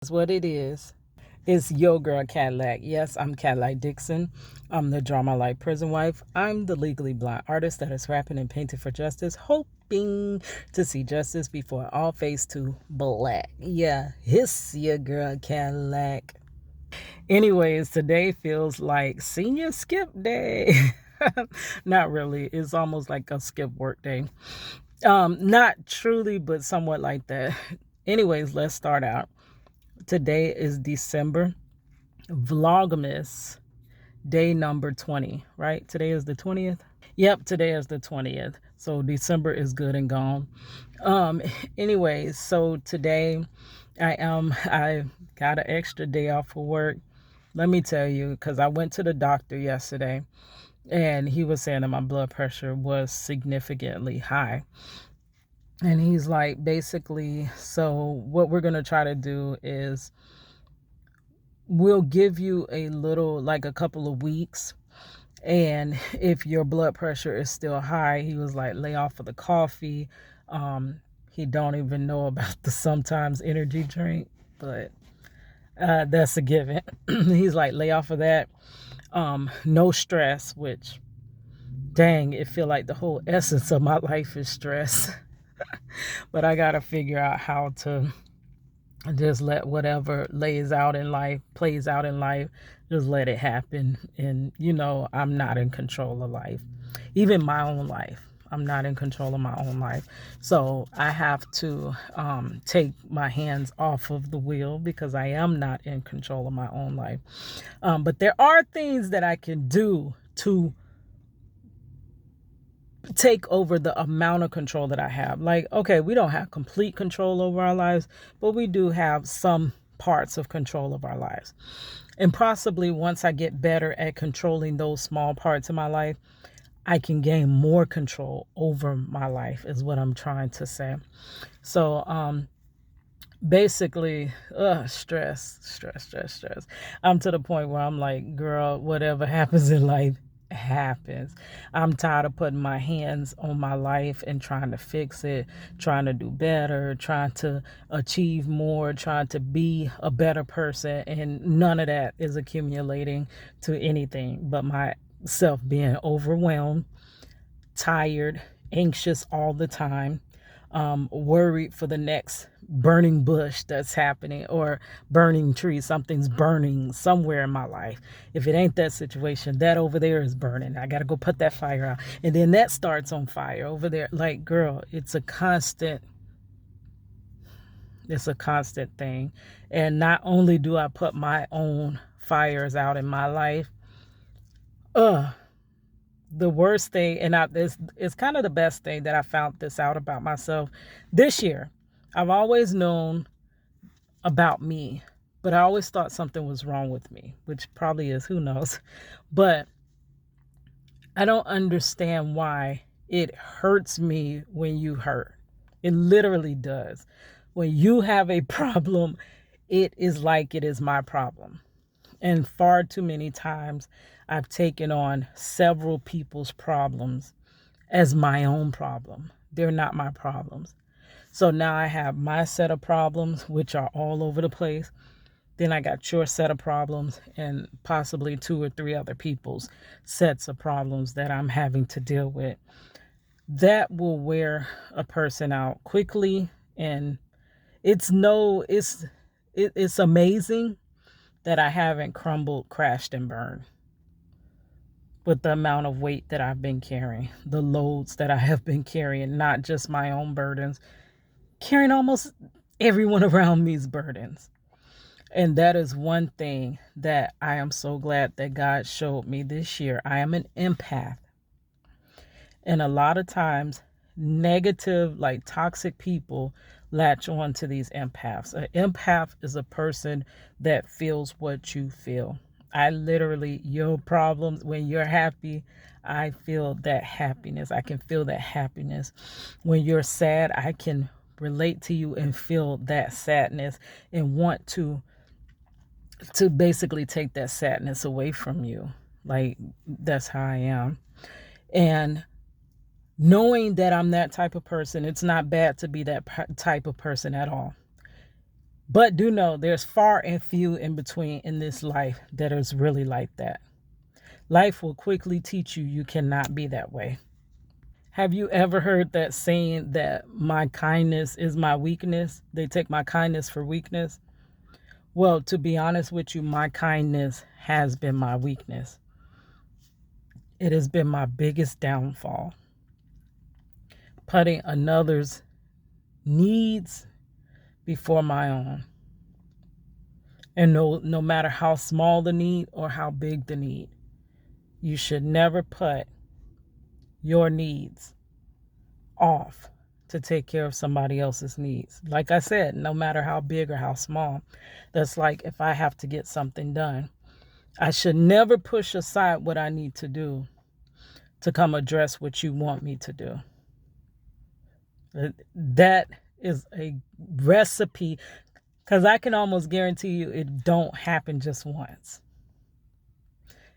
That's what it is. It's your girl Cadillac. Yes, I'm Cadillac Dixon. I'm the Drama Life Prison Wife. I'm the legally blind artist that is rapping and painting for justice, hoping to see justice before all face to black. Yeah, it's your girl Cadillac. Anyways, today feels like senior skip day. Not really. It's almost like a skip work day. Not truly, but somewhat like that. Anyways, let's start out. Today is December Vlogmas day number 20, right? Today is the 20th. Yep, today is the 20th. So December is good and gone. Um Anyways, so today I got an extra day off for work. Let me tell you, because I went to the doctor yesterday and he was saying that my blood pressure was significantly high. And he's like, basically, so what we're going to try to do is we'll give you a little, like a couple of weeks. And if your blood pressure is still high, he was like, lay off of the coffee. He don't even know about the sometimes energy drink, but that's a given. He's like, lay off of that. No stress, which, dang, it feel like the whole essence of my life is stress. But I got to figure out how to just let whatever plays out in life, just let it happen. And I'm not in control of life, even my own life. I'm not in control of my own life, so I have to take my hands off of the wheel because I am not in control of my own life. But there are things that I can do to take over the amount of control that I have. Like, okay, we don't have complete control over our lives, but we do have some parts of control of our lives. And possibly once I get better at controlling those small parts of my life, I can gain more control over my life, is what I'm trying to say. So, basically, stress. I'm to the point where I'm like, girl, whatever happens in life happens. I'm tired of putting my hands on my life and trying to fix it, trying to do better, trying to achieve more, trying to be a better person, and none of that is accumulating to anything but myself being overwhelmed, tired, anxious all the time, worried for the next burning bush that's happening, or burning tree. Something's burning somewhere in my life. If it ain't that situation, that over there is burning. I got to go put that fire out. And then that starts on fire over there. Like, girl, it's a constant thing. And not only do I put my own fires out in my life, the worst thing, and it's kind of the best thing that I found this out about myself this year. I've always known about me, but I always thought something was wrong with me, which probably is, who knows. But I don't understand why it hurts me when you hurt. It literally does. When you have a problem, it is like it is my problem. And far too many times, I've taken on several people's problems as my own problem. They're not my problems. So now I have my set of problems, which are all over the place. Then I got your set of problems and possibly 2 or 3 other people's sets of problems that I'm having to deal with. That will wear a person out quickly. And it's amazing that I haven't crumbled, crashed, and burned with the amount of weight that I've been carrying, the loads that I have been carrying, not just my own burdens, carrying almost everyone around me's burdens. And that is one thing that I am so glad that God showed me this year. I am an empath. And a lot of times, negative, like toxic people latch on to these empaths. An empath is a person that feels what you feel. I literally, your problems, when you're happy, I feel that happiness. I can feel that happiness. When you're sad, I can relate to you and feel that sadness and want to basically take that sadness away from you. Like, that's how I am. And knowing that I'm that type of person, it's not bad to be that type of person at all. But do know there's far and few in between in this life that is really like that. Life will quickly teach you you cannot be that way. Have you ever heard that saying that my kindness is my weakness? They take my kindness for weakness. Well, to be honest with you, my kindness has been my weakness. It has been my biggest downfall. Putting another's needs before my own. And no matter how small the need or how big the need, you should never put your needs off to take care of somebody else's needs. Like I said, no matter how big or how small. That's like if I have to get something done. I should never push aside what I need to do to come address what you want me to do. That is a recipe, because I can almost guarantee you it don't happen just once.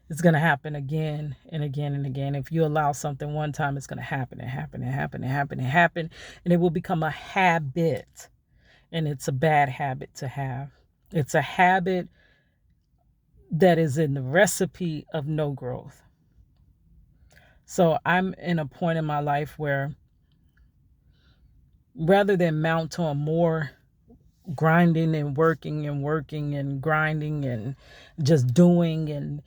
It's going to happen again and again and again. If you allow something one time, it's going to happen and happen and happen and happen and happen. And it will become a habit. And it's a bad habit to have. It's a habit that is in the recipe of no growth. So I'm in a point in my life where rather than mount on more grinding and working and grinding and just doing and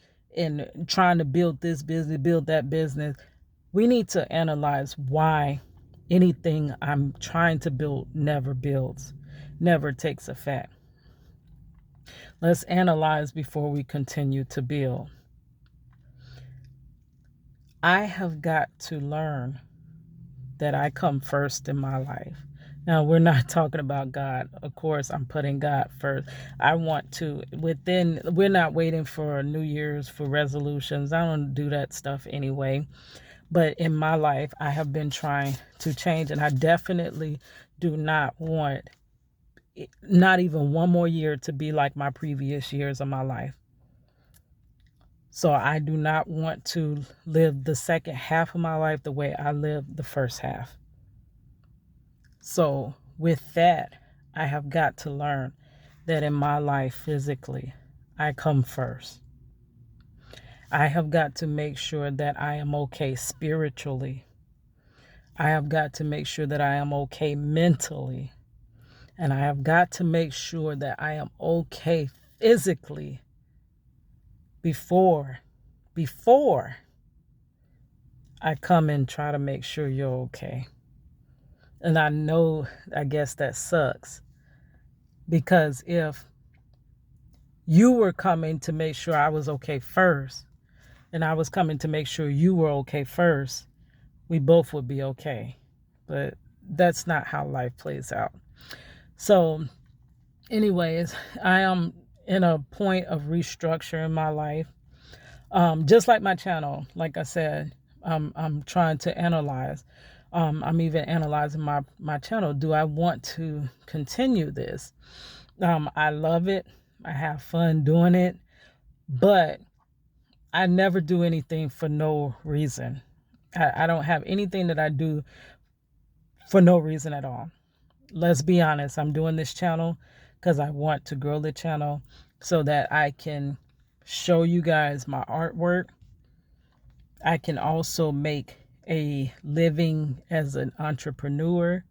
trying to build this business, build that business, we need to analyze why anything I'm trying to build never builds, never takes effect. Let's analyze before we continue to build. I have got to learn that I come first in my life. Now, we're not talking about God. Of course, I'm putting God first. I want to, we're not waiting for New Year's for resolutions. I don't do that stuff anyway. But in my life, I have been trying to change, and I definitely do not want not even one more year to be like my previous years of my life. So I do not want to live the second half of my life the way I lived the first half. So with that, I have got to learn that in my life physically, I come first. I have got to make sure that I am okay spiritually. I have got to make sure that I am okay mentally. And I have got to make sure that I am okay physically before I come and try to make sure you're okay. And I guess that sucks. Because if you were coming to make sure I was okay first, and I was coming to make sure you were okay first, we both would be okay. But that's not how life plays out. So, anyways, I am in a point of restructuring my life. Just like my channel, like I said, I'm trying to analyze. I'm even analyzing my channel. Do I want to continue this? I love it. I have fun doing it, but I never do anything for no reason. I don't have anything that I do for no reason at all. Let's be honest. I'm doing this channel because I want to grow the channel so that I can show you guys my artwork. I can also make a living as an entrepreneur.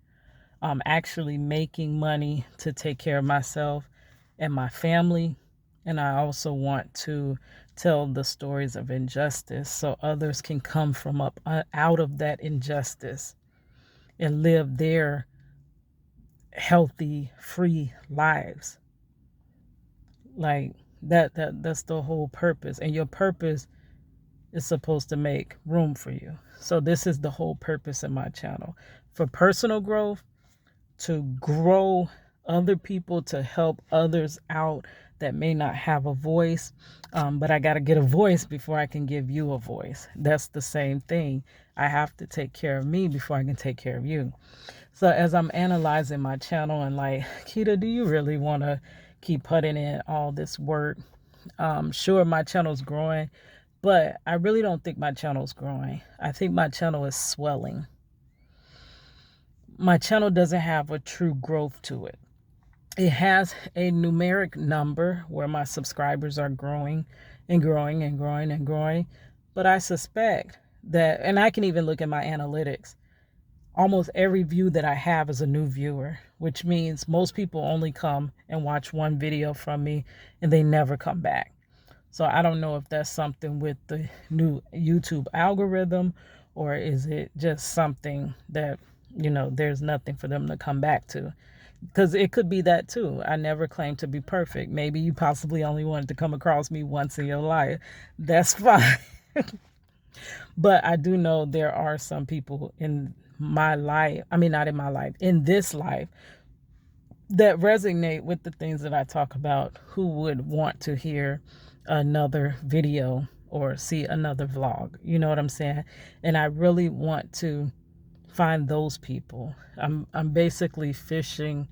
I'm actually making money to take care of myself and my family. And I also want to tell the stories of injustice so others can come from out of that injustice and live their healthy, free lives. Like that's the whole purpose. And your purpose is supposed to make room for you. So this is the whole purpose of my channel. For personal growth, to grow other people, to help others out that may not have a voice. But I got to get a voice before I can give you a voice. That's the same thing. I have to take care of me before I can take care of you. So as I'm analyzing my channel and like, Keita, do you really want to keep putting in all this work? Sure, my channel's growing, but I really don't think my channel's growing. I think my channel is swelling. My channel doesn't have a true growth to it. it has a numeric number where my subscribers are growing and growing and growing and growing. But I suspect that, and I can even look at my analytics, almost every view that I have is a new viewer, which means most people only come and watch one video from me and they never come back. So I don't know if that's something with the new YouTube algorithm, or is it just something that, there's nothing for them to come back to. Because it could be that too. I never claim to be perfect. Maybe you possibly only wanted to come across me once in your life. That's fine. But I do know there are some people in my life, I mean, not in my life, in this life, that resonate with the things that I talk about, who would want to hear another video or see another vlog. You know what I'm saying? And I really want to find those people. I'm basically fishing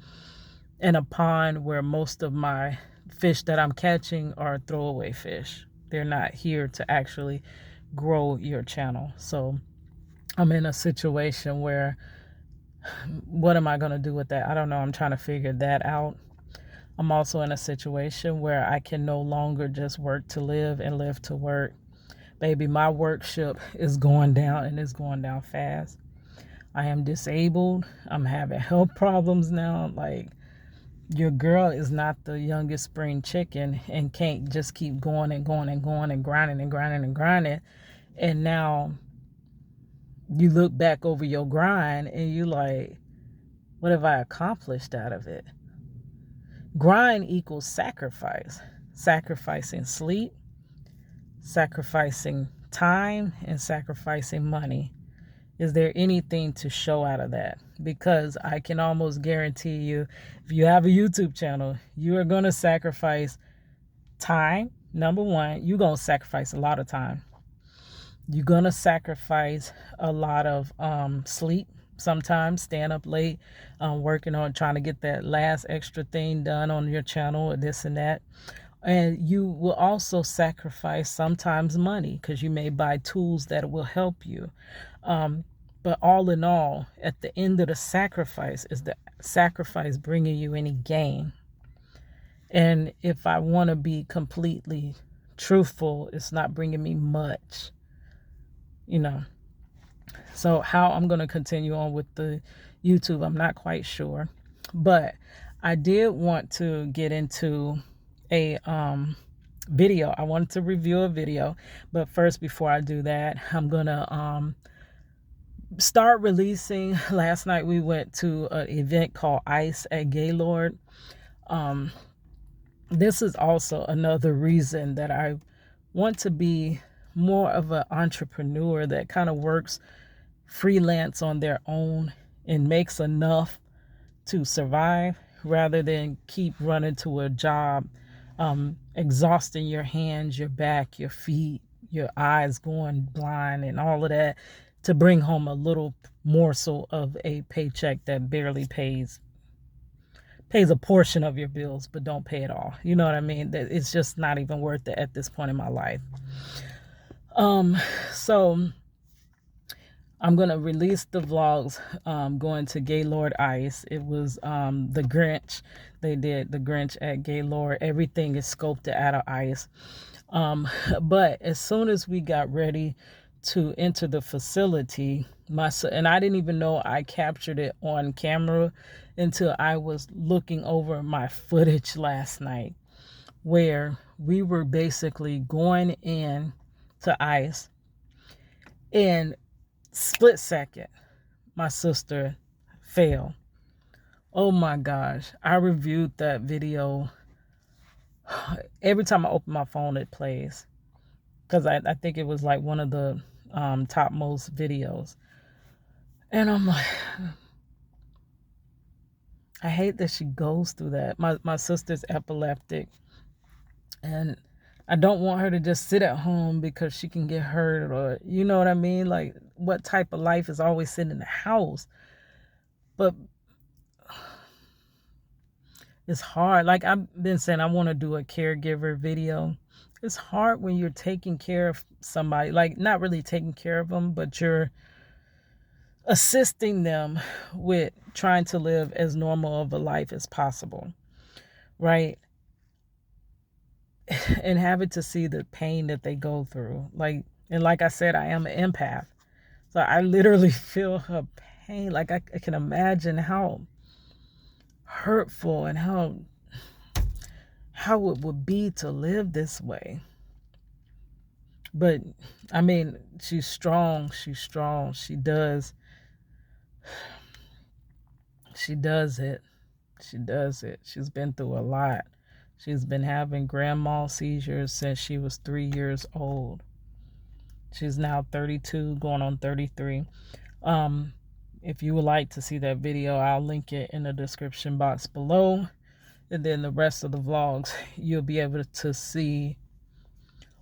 in a pond where most of my fish that I'm catching are throwaway fish. They're not here to actually grow your channel. So I'm in a situation where, what am I going to do with that? I don't know. I'm trying to figure that out. I'm also in a situation where I can no longer just work to live and live to work. Baby, my work ship is going down, and it's going down fast. I am disabled. I'm having health problems now. Like, your girl is not the youngest spring chicken and can't just keep going and going and going and grinding and grinding and grinding. And now you look back over your grind and you like, what have I accomplished out of it? Grind equals sacrifice. Sacrificing sleep, sacrificing time, and sacrificing money. Is there anything to show out of that? Because I can almost guarantee you, if you have a YouTube channel, you are going to sacrifice time. Number one, you're going to sacrifice a lot of time. You're going to sacrifice a lot of sleep. Sometimes staying up late, working on trying to get that last extra thing done on your channel, or this and that. And you will also sacrifice sometimes money, because you may buy tools that will help you. But all in all, at the end of the sacrifice, is the sacrifice bringing you any gain? And if I want to be completely truthful, it's not bringing me much, So how I'm going to continue on with the YouTube, I'm not quite sure. But I did want to get into a video. I wanted to review a video. But first, before I do that, I'm going to start releasing. Last night we went to an event called ICE at Gaylord. This is also another reason that I want to be more of an entrepreneur that kind of works freelance on their own and makes enough to survive, rather than keep running to a job, exhausting your hands, your back, your feet, your eyes going blind, and all of that, to bring home a little morsel of a paycheck that barely pays a portion of your bills, but don't pay it all. You know what I mean? That it's just not even worth it at this point in my life. So I'm going to release the vlogs going to Gaylord Ice. It was the Grinch. They did the Grinch at Gaylord. Everything is sculpted out of ice. But as soon as we got ready to enter the facility, and I didn't even know I captured it on camera until I was looking over my footage last night, where we were basically going in to ice, and split second, my sister fell. Oh my gosh. I reviewed that video. Every time I open my phone, it plays, because I think it was like one of the top most videos. And I'm like, I hate that she goes through that. My sister's epileptic, and I don't want her to just sit at home because she can get hurt, or, you know what I mean? Like, what type of life is always sitting in the house? But it's hard. Like I've been saying, I want to do a caregiver video. It's hard when you're taking care of somebody, like not really taking care of them, but you're assisting them with trying to live as normal of a life as possible. right? And having to see the pain that they go through. And like I said, I am an empath. So I literally feel her pain. Like I can imagine how hurtful and how it would be to live this way. But I mean, she's strong. She's strong. She does it. She does it. She's been through a lot. She's been having grand mal seizures since she was 3 years old. She's now 32, going on 33. If you would like to see that video, I'll link it in the description box below. And then the rest of the vlogs you'll be able to see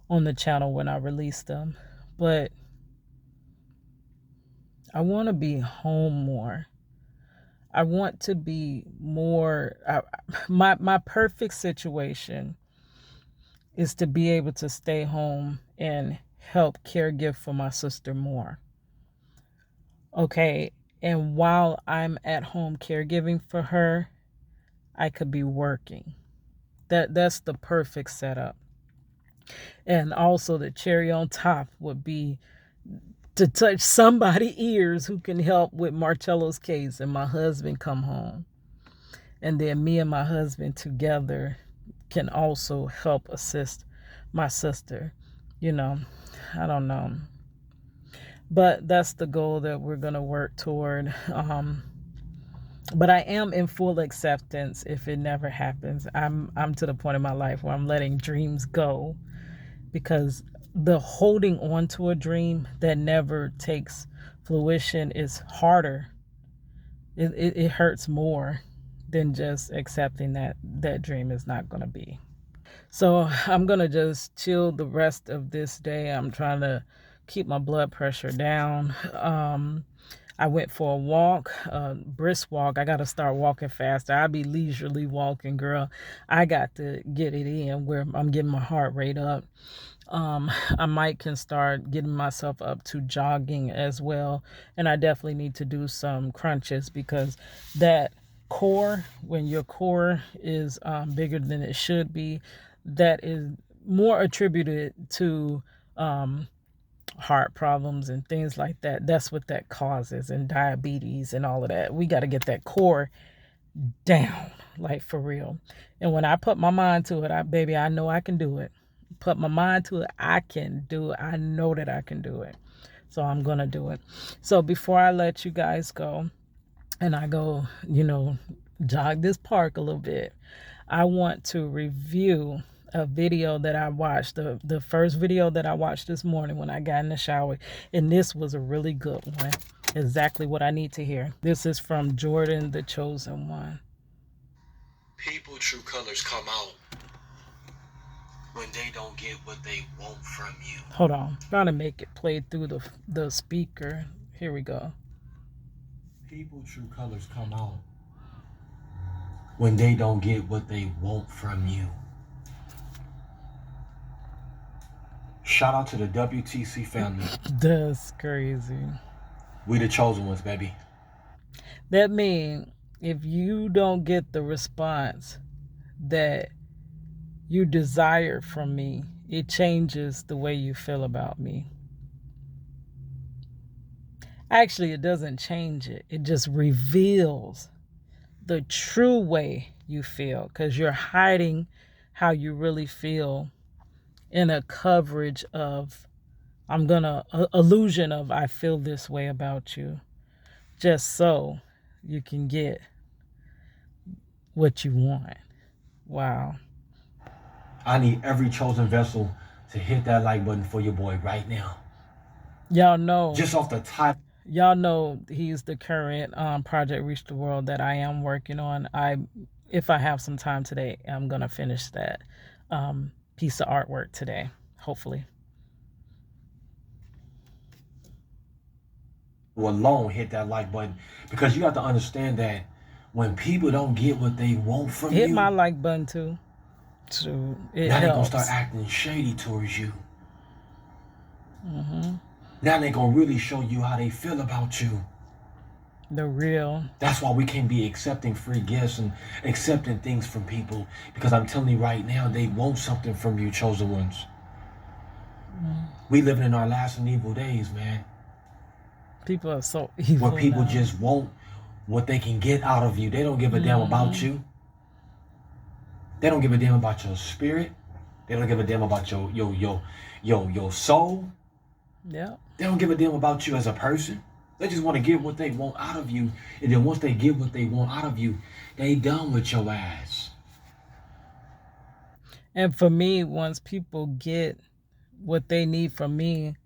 on the channel when I release them. But I want to be home more. I want to be more. My perfect situation is to be able to stay home and help caregive for my sister more. Okay, and while I'm at home caregiving for her, I could be working. That's the perfect setup. And also the cherry on top would be to touch somebody's ears who can help with Marcello's case and my husband come home. And then me and my husband together can also help assist my sister. You know, I don't know. But that's the goal that we're going to work toward. But I am in full acceptance if it never happens. I'm to the point in my life where I'm letting dreams go, because the holding on to a dream that never takes fruition is harder. It hurts more than just accepting that dream is not going to be. So I'm going to just chill the rest of this day. I'm trying to keep my blood pressure down. I went for a walk, brisk walk. I got to start walking faster. I'll be leisurely walking, girl. I got to get it in where I'm getting my heart rate up. I might can start getting myself up to jogging as well. And I definitely need to do some crunches, because that core, when your core is bigger than it should be, that is more attributed to heart problems and things like that. That's what that causes, and diabetes and all of that. We got to get that core down, like for real. And when I put my mind to it, I know I can do it. Put my mind to it, I can do it. I know that I can do it. So I'm going to do it. So before I let you guys go and I go, jog this park a little bit, I want to review a video that I watched, the first video that I watched this morning when I got in the shower. And this was a really good one. Exactly what I need to hear. This is from Jordan, the Chosen One. People true colors come out when they don't get what they want from you. Hold on. I'm trying to make it play through the speaker. Here we go. People true colors come out when they don't get what they want from you. Shout out to the WTC family. That's crazy. We the chosen ones, baby. That means if you don't get the response that you desire from me, it changes the way you feel about me. Actually, it doesn't change it. It just reveals the true way you feel, because you're hiding how you really feel in a coverage of illusion of I feel this way about you, just so you can get what you want. Wow. I need every chosen vessel to hit that like button for your boy right now. Y'all know, just off the top, y'all know he's the current Project Reach the World that I am working on. If I have some time today, I'm gonna finish that piece of artwork today, hopefully. Alone hit that like button, because you have to understand that when people don't get what they want from you, hit my like button too. So it now helps. They're gonna start acting shady towards you. Now they're gonna really show you how they feel about you. The real. That's why we can't be accepting free gifts and accepting things from people, because I'm telling you right now, they want something from you, chosen ones. We living in our last and evil days, man. People are so evil where people now. just want what they can get out of you. They don't give a damn about you. They don't give a damn about your spirit. They don't give a damn about your soul. Yeah. They don't give a damn about you as a person. They just want to get what they want out of you. And then once they get what they want out of you, they done with your ass. And for me, once people get what they need from me,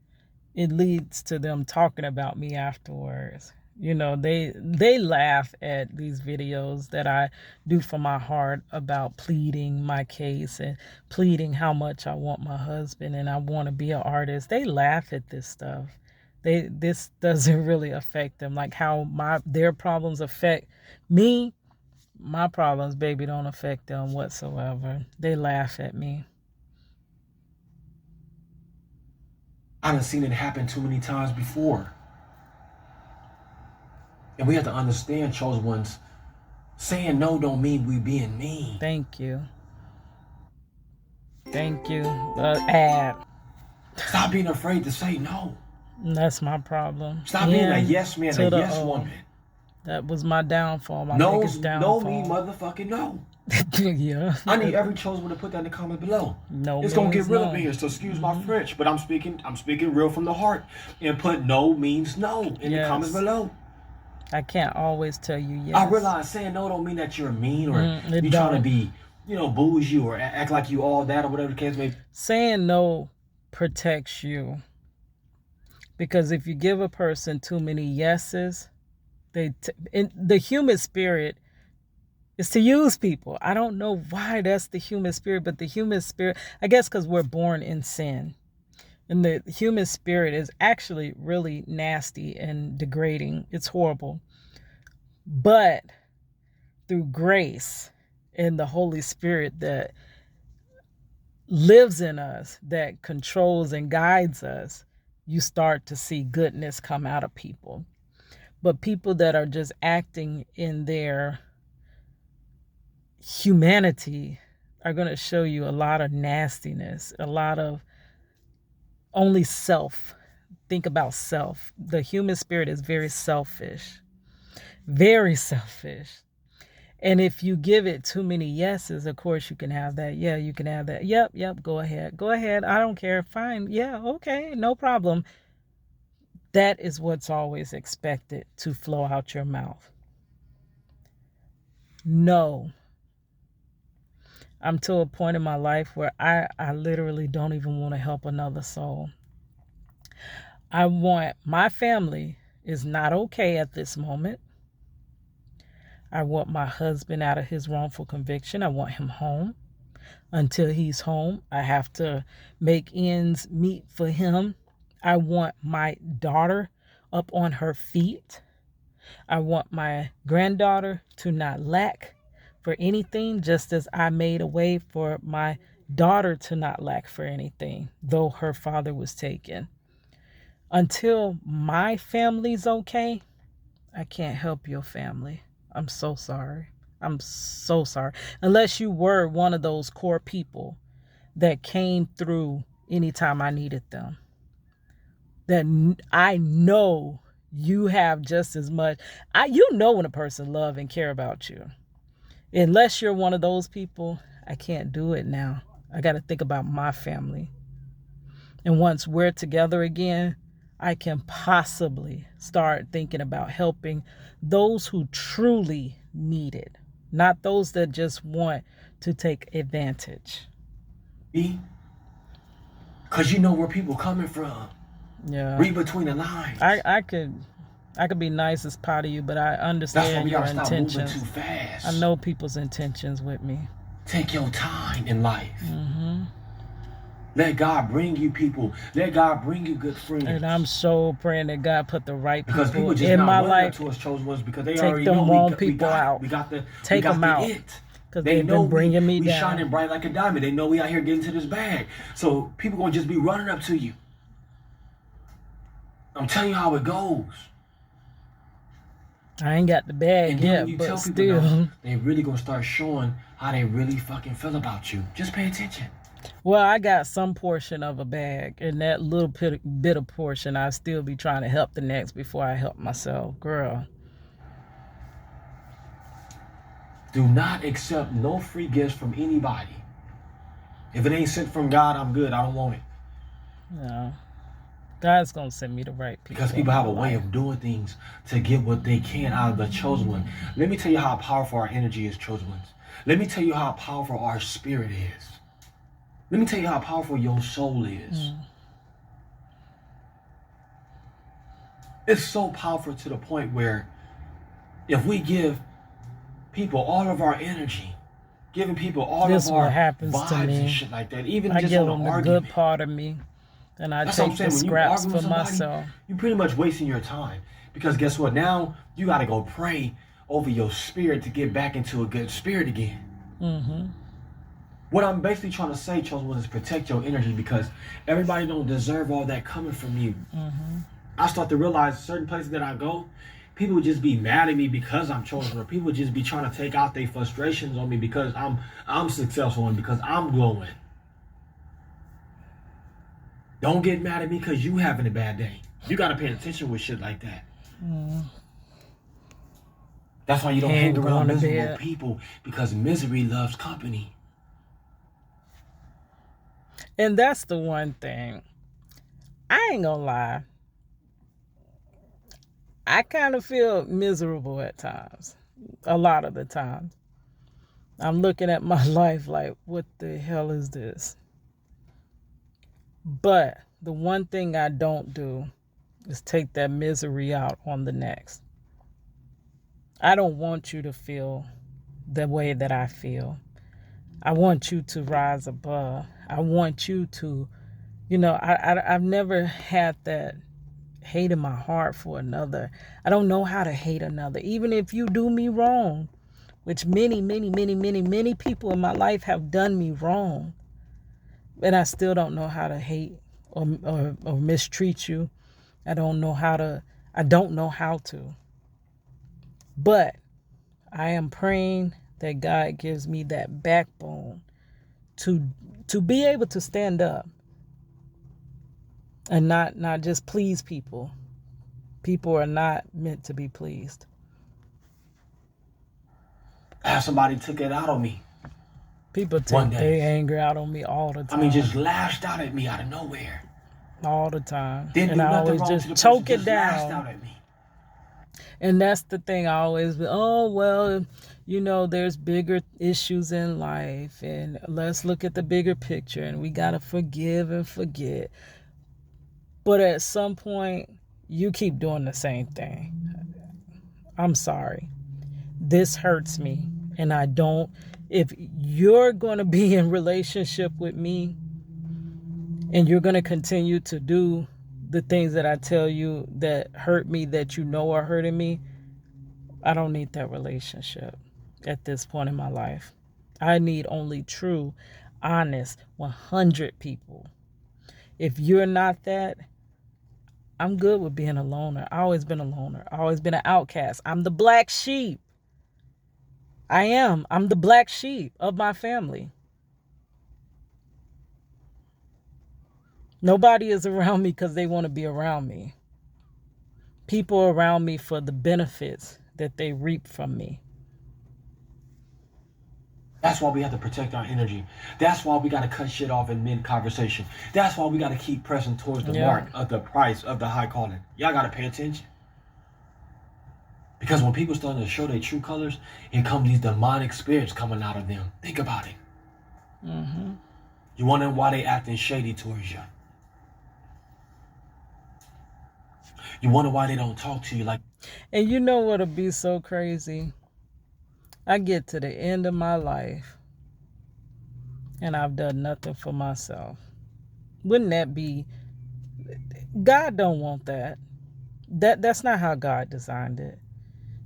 it leads to them talking about me afterwards. You know, they laugh at these videos that I do from my heart about pleading my case and pleading how much I want my husband and I want to be an artist. They laugh at this stuff. This doesn't really affect them, like how their problems affect me. My problems, baby, don't affect them whatsoever. They laugh at me. I done seen it happen too many times before. And we have to understand, chosen ones, saying no don't mean we being mean. Thank you. Thank you. Stop being afraid to say no. That's my problem. Stop being a yes man, a yes woman. That was my downfall, my biggest downfall. No mean motherfucking no. Yeah. I need every chosen one to put that in the comment below. No, it's gonna get real up in here, so excuse my French, but I'm speaking real from the heart. And put no means no in the comments below. I can't always tell you yes. I realize saying no don't mean that you're mean or you're trying to be, bougie or act like you all that or whatever the case may be. Saying no protects you. Because if you give a person too many yeses, the human spirit is to use people. I don't know why that's the human spirit, but the human spirit, I guess because we're born in sin. And the human spirit is actually really nasty and degrading. It's horrible. But through grace and the Holy Spirit that lives in us, that controls and guides us, you start to see goodness come out of people. But people that are just acting in their humanity are going to show you a lot of nastiness, a lot of only self. Think about self. The human spirit is very selfish. Very selfish. And if you give it too many yeses, of course you can have that. Yeah, you can have that. Yep, go ahead. Go ahead. I don't care. Fine. Yeah, okay, no problem. That is what's always expected to flow out your mouth. No. I'm to a point in my life where I literally don't even want to help another soul. I want my family is not okay at this moment. I want my husband out of his wrongful conviction. I want him home. Until he's home, I have to make ends meet for him. I want my daughter up on her feet. I want my granddaughter to not lack for anything, just as I made a way for my daughter to not lack for anything, though her father was taken. Until my family's okay, I can't help your family. I'm so sorry. I'm so sorry. Unless you were one of those core people that came through anytime I needed them. That I know you have just as much. You know when a person love and care about you. Unless you're one of those people, I can't do it now. I got to think about my family. And once we're together again, I can possibly start thinking about helping those who truly need it, not those that just want to take advantage. Because you know where people coming from. Yeah. Read between the lines. I could be nice as pot of you, but I understand your intentions. That's why we gotta stop moving too fast. I know people's intentions with me. Take your time in life. Mm-hmm. Let God bring you people. Let God bring you good friends. And I'm so praying that God put the right people, people just in my life to us chosen ones because they take already them know wrong people out. Take them out. Because they've been bringing me down. We shining bright like a diamond. They know we out here getting to this bag. So people gonna just be running up to you. I'm telling you how it goes. I ain't got the bag And then when yet, you but tell people no, still. they really gonna start showing how they really fucking feel about you. Just pay attention. Well, I got some portion of a bag, and that little bit of portion, I still be trying to help the next before I help myself. Girl. Do not accept no free gifts from anybody. If it ain't sent from God, I'm good. I don't want it. No. God's going to send me the right people. Because people have a way of doing things to get what they can out of the chosen one. Let me tell you how powerful our energy is, chosen ones. Let me tell you how powerful our spirit is. Let me tell you how powerful your soul is. It's so powerful to the point where if we give people all of our energy, giving people all This of our happens vibes to me. and shit like that, even I just give on them an the argument. good part of me, and I That's take what I'm saying. the When you scraps argue for with somebody, myself. you're pretty much wasting your time. Because guess what? Now you got to go pray over your spirit to get back into a good spirit again. Mm-hmm. What I'm basically trying to say, chosen one, is protect your energy, because everybody don't deserve all that coming from you. Mm-hmm. I start to realize certain places that I go, people would just be mad at me because I'm chosen, or people would just be trying to take out their frustrations on me because I'm successful and because I'm glowing. Don't get mad at me because you having a bad day. You gotta pay attention with shit like that. That's why you don't hang around miserable people, because misery loves company. And that's the one thing. I ain't gonna lie. I kind of feel miserable at times. A lot of the times. I'm looking at my life like, what the hell is this? But the one thing I don't do is take that misery out on the next. I don't want you to feel the way that I feel. I want you to rise above. I want you to, I've never had that hate in my heart for another. I don't know how to hate another. Even if you do me wrong, which many, many, many, many, many people in my life have done me wrong. And I still don't know how to hate or mistreat you. I don't know how to. But I am praying that God gives me that backbone to be able to stand up and not just please people. People are not meant to be pleased. I have somebody took it out on me. People take their anger out on me all the time. I mean, just lashed out at me out of nowhere. All the time. Didn't do I nothing always wrong just to the choke person, it just lashed down. out at me. And that's the thing. I always be, oh, well, there's bigger issues in life, and let's look at the bigger picture, and we got to forgive and forget. But at some point, you keep doing the same thing. I'm sorry. This hurts me, and I don't. If you're going to be in relationship with me and you're going to continue to do the things that I tell you that hurt me, that are hurting me, I don't need that relationship at this point in my life. I need only true, honest, 100 people. If you're not that, I'm good with being a loner. I've always been a loner. I've always been an outcast. I'm the black sheep. I am. I'm the black sheep of my family. Nobody is around me because they want to be around me. People are around me for the benefits that they reap from me. That's why we have to protect our energy. That's why we got to cut shit off in mid-conversation. That's why we got to keep pressing towards the mark of the price of the high calling. Y'all got to pay attention. Because when people start to show their true colors, here come these demonic spirits coming out of them. Think about it. Mm-hmm. You wonder why they acting shady towards you. You wonder why they don't talk to you like... And you know what'll be so crazy? I get to the end of my life and I've done nothing for myself. Wouldn't that be... God don't want that. That's not how God designed it.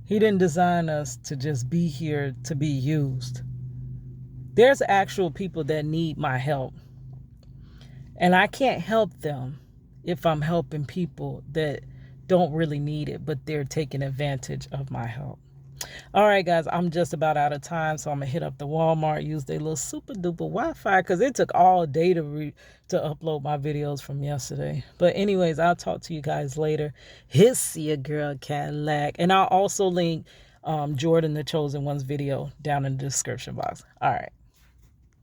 He didn't design us to just be here to be used. There's actual people that need my help. And I can't help them if I'm helping people that don't really need it, but they're taking advantage of my help. All right, guys, I'm just about out of time, so I'm gonna hit up the Walmart, use their little super duper Wi-Fi, because it took all day to upload my videos from yesterday. But anyways, I'll talk to you guys later. Hiss your girl Cadillac, and I'll also link Jordan the Chosen One's video down in the description box. All right.